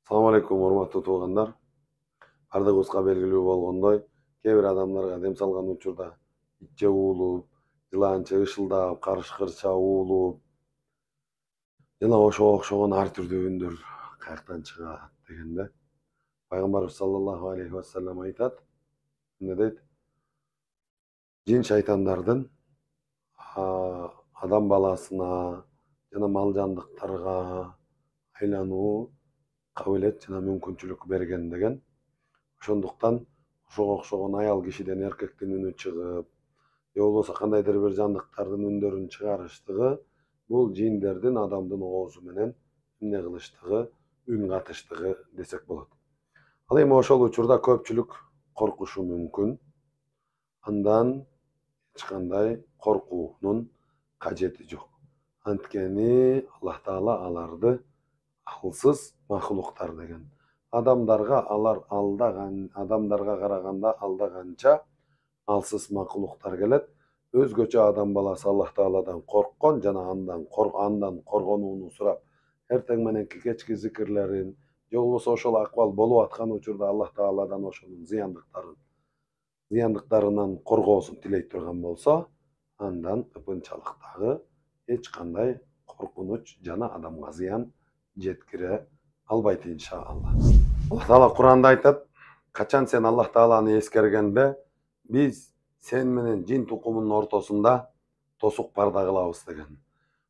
Assalamu alaikum, урматтуу туугандар. Ардыгыбызга белгилүү болгондой, кээ бир адамдарга дем салган учурда итче уулуп, жыланчы ышылдап, карышкырча уулуп жана ошого окшогон ар түрдүү үндөр каяктан чыгат дегенде пайгамбарыбыз саллаллаху алейхи вассалам айтат. Эмне дейт? Жин шайтандардын адам баласына жана мал жандыктарга айлануу кабилет жана мүмкүнчүлүк берген деген. Ошондуктан ошого окшогон аял кишиден эркектин үнү чыгып, же болбосо кандайдыр бир жандыктардын үндөрүн чыгарыштыгы бул жиндердин адамдын оозу менен эмне кылыштыгы, үн катыштыгы десек болот. Ал эми ошол учурда көпчүлүк коркушу мүмкүн. Андан эч кандай коркуунун кажети жок. Анткени Аллах Таала аларды акылсыз макулуктар деген. Адамдарга караганда алда канча алсыз макулуктар келет. Өзгөчө адам баласы Аллах Тааладан корккон жана андан коргонууну сурап, эртең мененки кечки зикирлерин, же болбосо ошол акыбал болуп аткан учурда Аллах Тааладан ошонун зыяндыктарынан коргоосун тилей турган болсо, андан ыкынчалыктагы эч кандай коркунуч жана адамга зыян жеткире албайт иншалла. Аллах Таала Куранда айтат: качан сен Аллах Тааланы эскергенде, биз сен менен жин тукумунун ортосунда тосук парда кылабыз деген.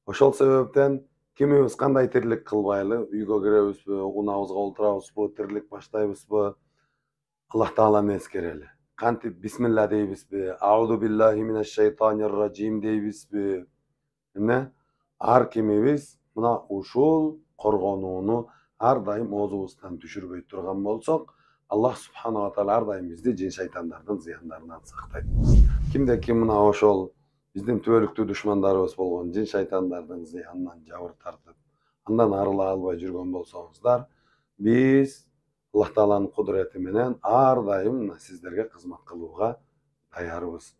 Ошол себептен кимибиз кандай тирлик кылбайлы, үйгө киребизби, унабызга олтурабызбы, тирлик баштайбызбы, Аллах Тааланы эскерели. Кантип бисмилла дейбизби, ауду биллахи минаш шайтанир ражим дейбизби? Эмне? Ар кимибиз мына ушул коргонууну ар дайым оозубуздан түшүрбөй турган болсок, Аллах субханала таала ар дайым бизди жин шайтандардын зыяндарынан сактайт. Кимде ким мына ошол биздин түбөлүктүү душмандарыбыз болгон жин шайтандардын зыянынан жабыр тартып, андан арыла албай жүргөн болсоңуздар, биз Аллах Тааланын кудурети менен ар дайым сиздерге кызмат кылууга даярбыз.